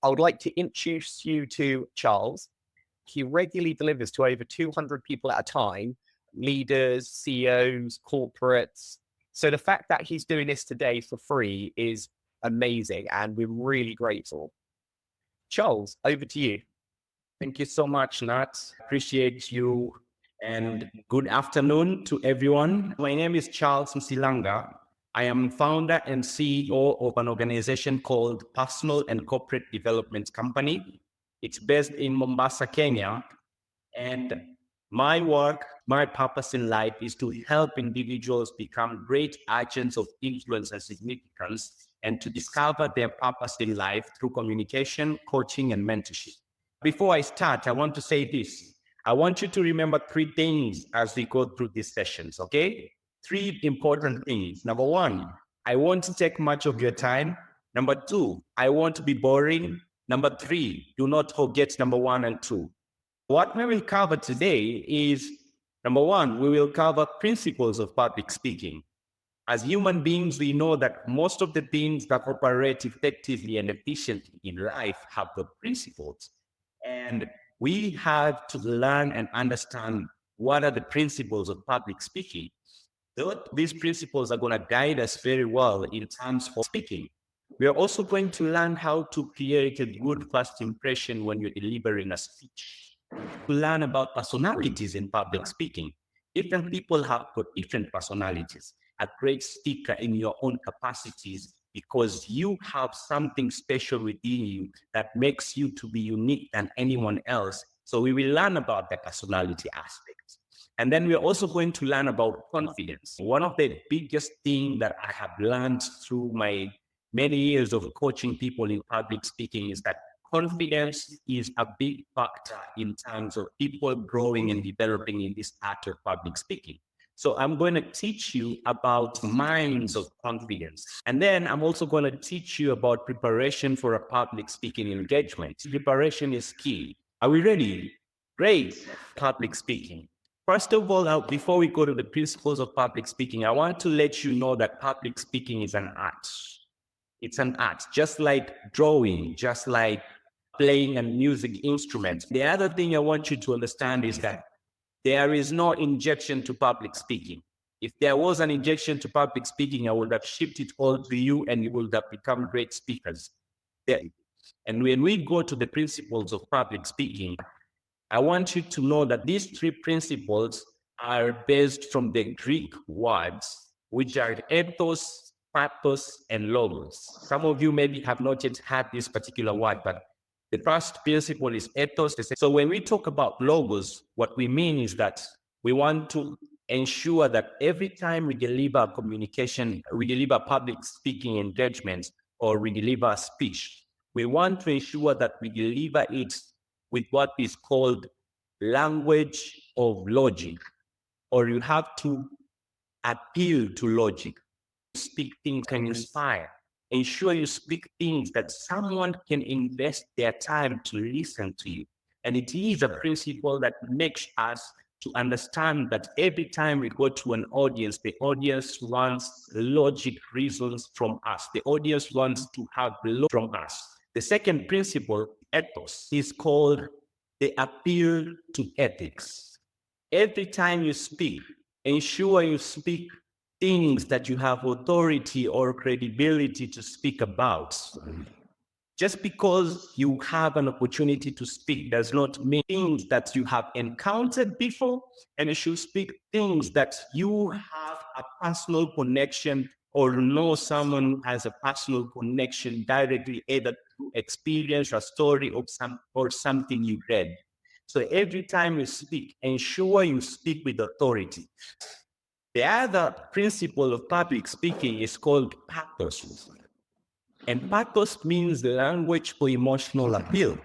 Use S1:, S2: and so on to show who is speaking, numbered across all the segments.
S1: I would like to introduce you to Charles. He regularly delivers to over 200 people at a time, leaders, CEOs, corporates. So the fact that he's doing this today for free is amazing, and we're really grateful. Charles, over to you.
S2: Thank you so much, Nat. Appreciate you and good afternoon to everyone. My name is Charles Msilanga. I am founder and CEO of an organization called Personal and Corporate Development Company. It's based in Mombasa, Kenya. And my work, my purpose in life is to help individuals become great agents of influence and significance and to discover their purpose in life through communication, coaching, and mentorship. Before I start, I want to say this. I want you to remember three things as we go through these sessions, okay? Three important things. Number one, I won't take much of your time. Number two, I won't be boring. Number three, do not forget number one and two. What we will cover today is number one, we will cover principles of public speaking. As human beings, we know that most of the things that operate effectively and efficiently in life have the principles. And we have to learn and understand what are the principles of public speaking. These principles are going to guide us very well in terms of speaking. We are also going to learn how to create a good first impression when you're delivering a speech. To learn about personalities in public speaking. Different people have got different personalities. A great speaker in your own capacities because you have something special within you that makes you to be unique than anyone else. So we will learn about the personality aspects. And then we're also going to learn about confidence. One of the biggest things that I have learned through my many years of coaching people in public speaking is that confidence is a big factor in terms of people growing and developing in this art of public speaking. So I'm going to teach you about minds of confidence. And then I'm also going to teach you about preparation for a public speaking engagement. Preparation is key. Are we ready? Great. Public speaking. First of all, before we go to the principles of public speaking, I want to let you know that public speaking is an art. It's an art, just like drawing, just like playing a music instrument. The other thing I want you to understand is that there is no injection to public speaking. If there was an injection to public speaking, I would have shipped it all to you and you would have become great speakers. And when we go to the principles of public speaking, I want you to know that these three principles are based from the Greek words, which are ethos, purpose, and logos. Some of you maybe have not yet had this particular word, but the first principle is ethos. So when we talk about logos, what we mean is that we want to ensure that every time we deliver communication, we deliver public speaking engagements, or we deliver a speech, we want to ensure that we deliver it with what is called language of logic, or you have to appeal to logic. Speak things can inspire. Ensure you speak things that someone can invest their time to listen to you. And it is a principle that makes us to understand that every time we go to an audience, the audience wants logic reasons from us. The audience wants to have logic from us. The second principle, ethos, is called the appeal to ethics. Every time you speak, ensure you speak things that you have authority or credibility to speak about. Just because you have an opportunity to speak does not mean things that you have encountered before, and you should speak things that you have a personal connection or know someone who has a personal connection directly, either through experience, a story, or something you read. So every time you speak, ensure you speak with authority. The other principle of public speaking is called pathos. And pathos means the language for emotional appeal.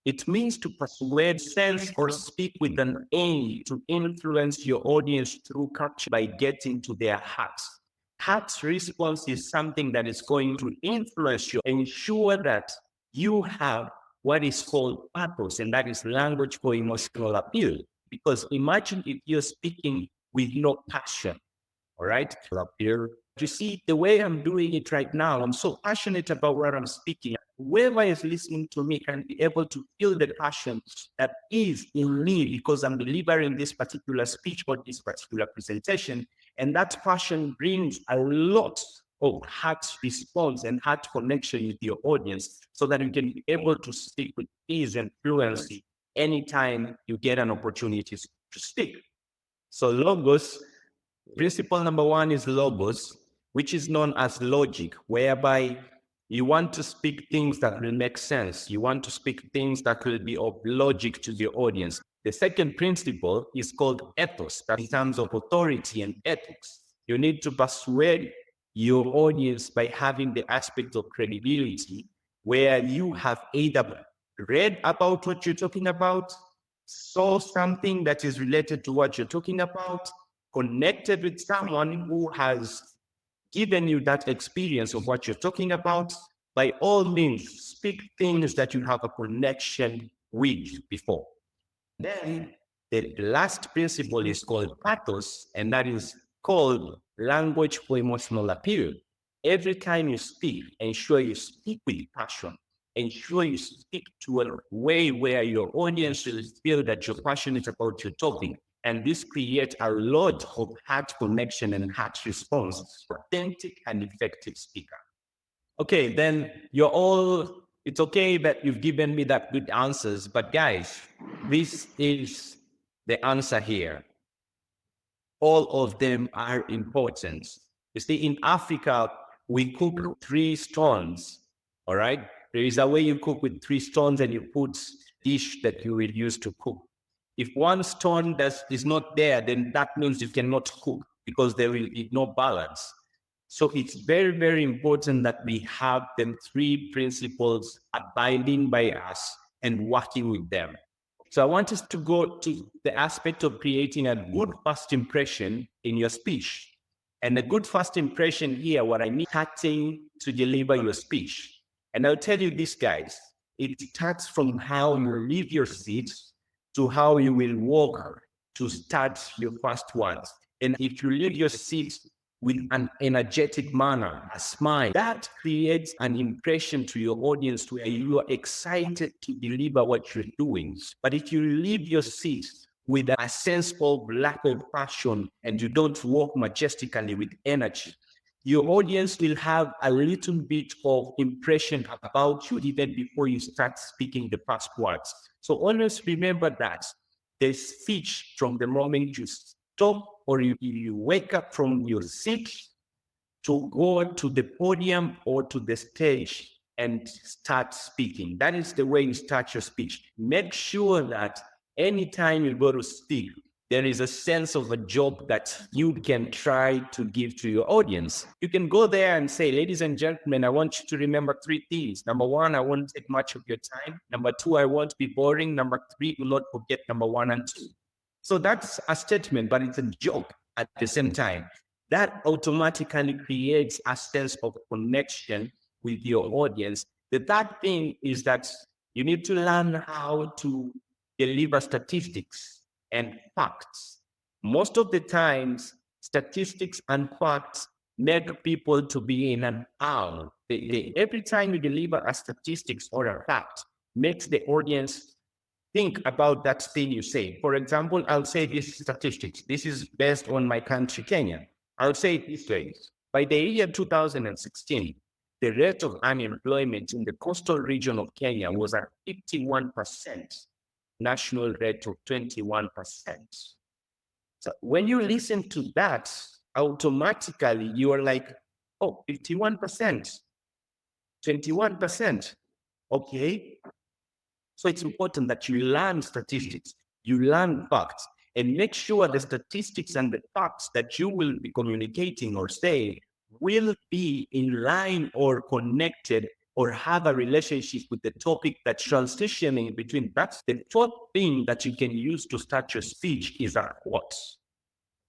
S2: It means to persuade, sense, or speak with an aim to influence your audience through culture by getting to their hearts. Heart's response is something that is going to influence you. Ensure that you have what is called pathos, and that is language for emotional appeal. Because imagine if you're speaking with no passion, all right? Up here. You see, the way I'm doing it right now, I'm so passionate about what I'm speaking. whoever is listening to me can be able to feel the passion that is in me because I'm delivering this particular speech or this particular presentation. And that passion brings a lot of heart response and heart connection with your audience so that you can be able to speak with ease and fluency anytime you get an opportunity to speak. So logos, principle number one is logos, which is known as logic, whereby you want to speak things that will make sense. You want to speak things that will be of logic to the audience. The second principle is called ethos, that in terms of authority and ethics. You need to persuade your audience by having the aspect of credibility, where you have either read about what you're talking about, saw something that is related to what you're talking about, connected with someone who has given you that experience of what you're talking about. By all means, speak things that you have a connection with before. Then the last principle is called pathos, and that is called language for emotional appeal. Every time you speak, ensure you speak with passion. Ensure you speak to a way where your audience will feel that you're passionate about your topic. And this creates a lot of heart connection and heart response, authentic and effective speaker. Okay, then it's okay that you've given me that good answers, but guys, this is the answer here. All of them are important. You see, in Africa, we cook 3 stones, all right? There is a way you cook with 3 stones and you put dish that you will use to cook. If one stone that is not there, then that means you cannot cook because there will be no balance. So it's very, very important that we have them 3 principles abiding by us and working with them. So I want us to go to the aspect of creating a good first impression in your speech. And a good first impression here, what I mean, starting to deliver your speech. And I'll tell you this, guys, it starts from how you leave your seat to how you will walk to start your first ones. And if you leave your seat with an energetic manner, a smile, that creates an impression to your audience where you are excited to deliver what you're doing. But if you leave your seat with a sense of lack of passion and you don't walk majestically with energy, your audience will have a little bit of impression about you even before you start speaking the first words. So always remember that the speech from the moment you stop or you wake up from your seat to go to the podium or to the stage and start speaking. That is the way you start your speech. Make sure that anytime you go to speak, there is a sense of a job that you can try to give to your audience. You can go there and say, ladies and gentlemen, I want you to remember 3 things. Number 1, I won't take much of your time. Number 2, I won't be boring. Number 3, do not forget number 1 and 2. So that's a statement, but it's a joke at the same time. That automatically creates a sense of connection with your audience. The third thing is that you need to learn how to deliver statistics and facts. Most of the times, statistics and facts make people to be in an awe. Every time you deliver a statistics or a fact, makes the audience think about that thing you say. For example, I'll say this statistics. This is based on my country, Kenya. I'll say it this way. By the year 2016, the rate of unemployment in the coastal region of Kenya was at 51%, national rate of 21%. So when you listen to that, automatically you are like, oh, 51%, 21%. Okay. So it's important that you learn statistics, you learn facts, and make sure the statistics and the facts that you will be communicating or saying will be in line or connected or have a relationship with the topic that's transitioning between. That's the fourth thing that you can use to start your speech is a quote.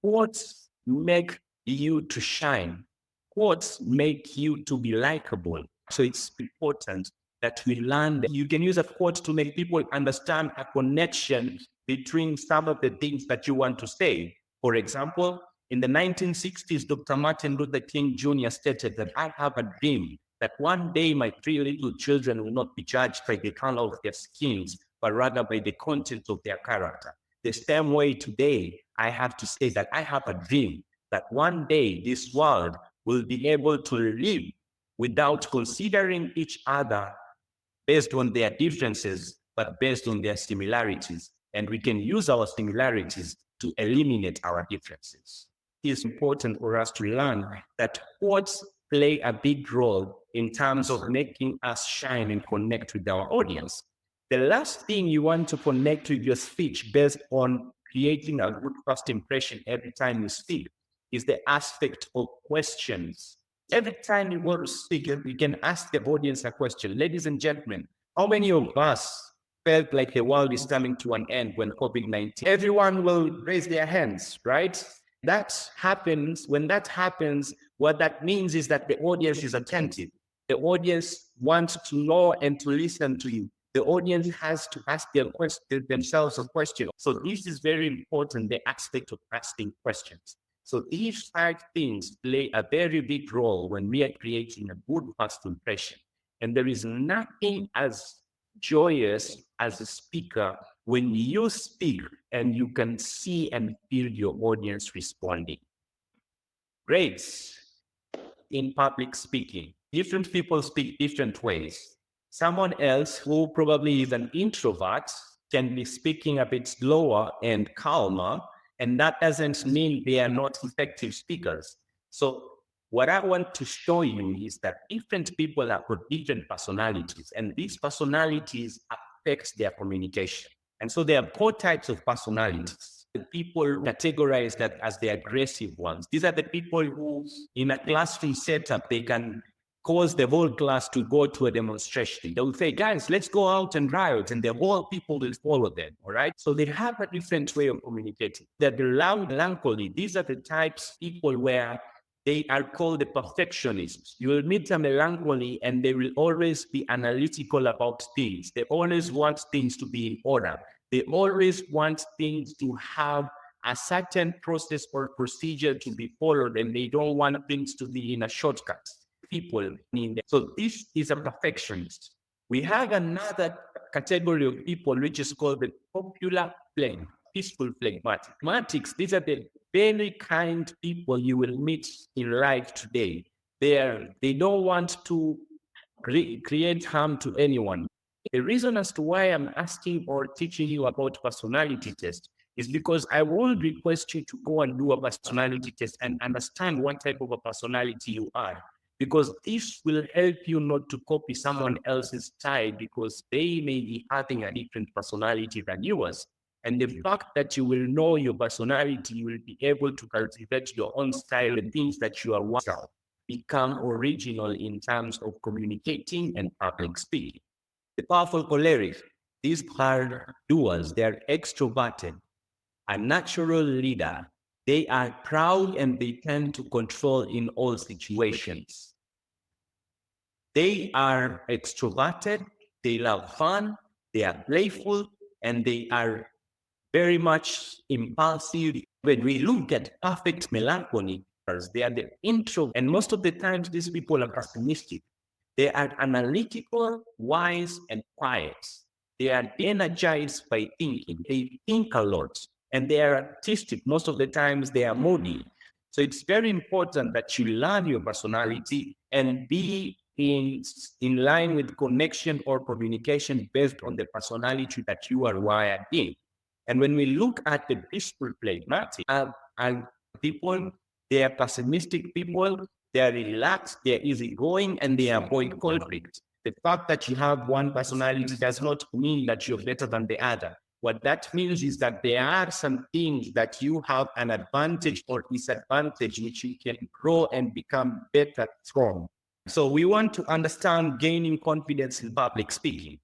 S2: Quotes make you to shine. Quotes make you to be likable. So it's important that we learn that you can use a quote to make people understand a connection between some of the things that you want to say. For example, in the 1960s, Dr. Martin Luther King Jr. stated that I have a dream that one day my three little children will not be judged by the color of their skins, but rather by the content of their character. The same way today, I have to say that I have a dream that one day this world will be able to live without considering each other based on their differences, but based on their similarities. And we can use our similarities to eliminate our differences. It's important for us to learn that quotes play a big role in terms of making us shine and connect with our audience. The last thing you want to connect with your speech based on creating a good first impression every time you speak is the aspect of questions. Every time you want to speak, you can ask the audience a question. Ladies and gentlemen, how many of us felt like the world is coming to an end when COVID-19? Everyone will raise their hands, right? That happens. When that happens, what that means is that the audience is attentive. The audience wants to know and to listen to you. The audience has to ask themselves a question. So this is very important, the aspect of asking questions. So these five things play a very big role when we are creating a good first impression. And there is nothing as joyous as a speaker when you speak and you can see and feel your audience responding. Grades in public speaking. Different people speak different ways. Someone else who probably is an introvert can be speaking a bit slower and calmer, and that doesn't mean they are not effective speakers. So what I want to show you is that different people have got different personalities, and these personalities affect their communication. And so there are four types of personalities. The people categorize that as the aggressive ones. These are the people who, in a classroom setup, they can cause the whole class to go to a demonstration. They will say, guys, let's go out and riot, and the whole people will follow them, all right? So they have a different way of communicating. They're the melancholy. These are the types of people where they are called the perfectionists. You will meet a melancholy and they will always be analytical about things. They always want things to be in order. They always want things to have a certain process or procedure to be followed, and they don't want things to be in a shortcut. People need that. So this is a perfectionist. We have another category of people which is called the popular flame, peaceful phlegmatic. Phlegmatics, these are the very kind people you will meet in life today. They don't want to create harm to anyone. The reason as to why I'm asking or teaching you about personality test is because I will request you to go and do a personality test and understand what type of a personality you are. Because this will help you not to copy someone else's style because they may be having a different personality than yours. And the fact that you will know your personality, you will be able to cultivate your own style and things that you are working on become original in terms of communicating and public speaking. The powerful choleric, these are doers, they're extroverted, a natural leader. They are proud and they tend to control in all situations. They are extroverted, they love fun, they are playful, and they are very much impulsive. When we look at perfect melancholy, they are the intro, and most of the times these people are pessimistic. They are analytical, wise, and quiet. They are energized by thinking. They think a lot, and they are artistic. Most of the times they are moody. So it's very important that you learn your personality and be in line with connection or communication based on the personality that you are wired in. And when we look at the peaceful phlegmatic, and people, they are pessimistic people, they are relaxed, they are easygoing, and they avoid conflict. The fact that you have one personality does not mean that you're better than the other. What that means is that there are some things that you have an advantage or disadvantage which you can grow and become better from. So we want to understand gaining confidence in public speaking.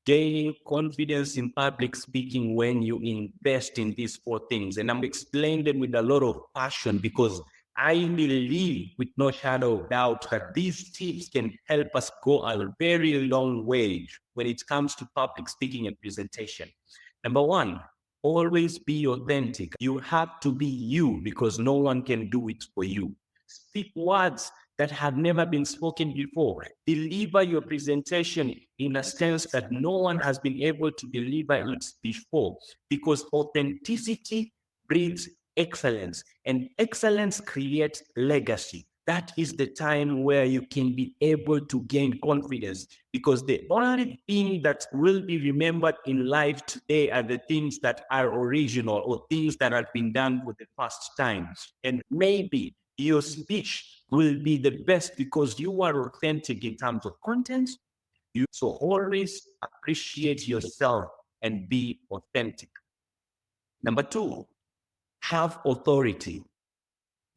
S2: Gaining confidence in public speaking when you invest in these four things. And I'm explaining them with a lot of passion because I believe with no shadow of doubt that these tips can help us go a very long way when it comes to public speaking and presentation. Number one, always be authentic. You have to be you because no one can do it for you. Speak words that have never been spoken before. Deliver your presentation in a sense that no one has been able to deliver it before, because authenticity breeds excellence, and excellence creates legacy. That is the time where you can be able to gain confidence, because the only thing that will be remembered in life today are the things that are original or things that have been done for the first time. And maybe your speech will be the best because you are authentic in terms of content. So always appreciate yourself and be authentic. Number two, have authority.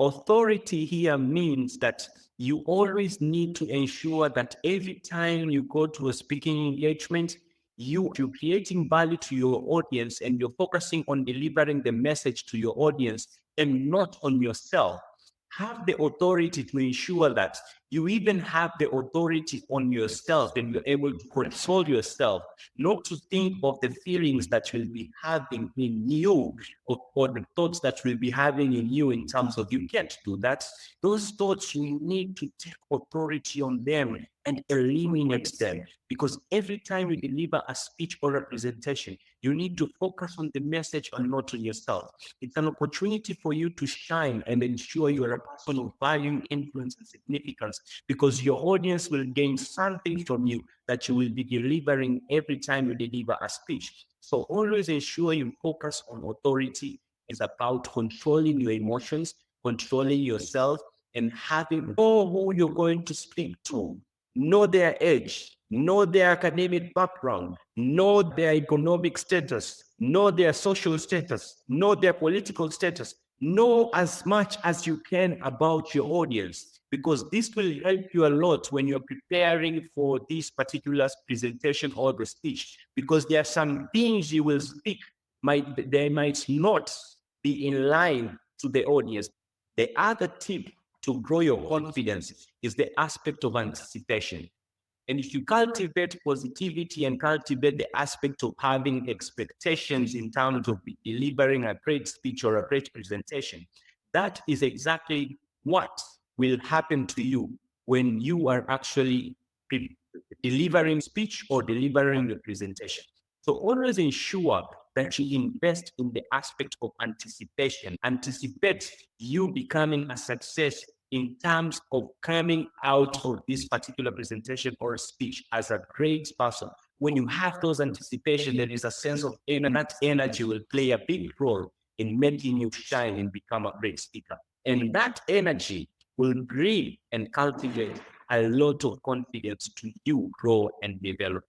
S2: Authority here means that you always need to ensure that every time you go to a speaking engagement, you're creating value to your audience and you're focusing on delivering the message to your audience and not on yourself. Have the authority to ensure that you even have the authority on yourself and you're able to control yourself, not to think of the feelings that you'll be having in you, or the thoughts that you'll be having in you in terms of you can't do that. Those thoughts, you need to take authority on them and eliminate them, because every time you deliver a speech or a presentation, you need to focus on the message and not on yourself. It's an opportunity for you to shine and ensure you are a person of value, influence, and significance, because your audience will gain something from you that you will be delivering every time you deliver a speech. So always ensure you focus on authority. It's about controlling your emotions, controlling yourself, and having know who you're going to speak to. Know their age, know their academic background, know their economic status, know their social status, know their political status. Know as much as you can about your audience, because this will help you a lot when you're preparing for this particular presentation or the speech, because there are some things you will speak, they might not be in line to the audience. The other tip to grow your confidence is the aspect of anticipation. And if you cultivate positivity and cultivate the aspect of having expectations in terms of delivering a great speech or a great presentation, that is exactly what will happen to you when you are actually delivering speech or delivering the presentation. So always ensure that you invest in the aspect of anticipation. Anticipate you becoming a success in terms of coming out of this particular presentation or speech as a great person. When you have those anticipation, there is a sense of energy. That energy will play a big role in making you shine and become a great speaker. And that energy will bring and cultivate a lot of confidence to you grow and develop.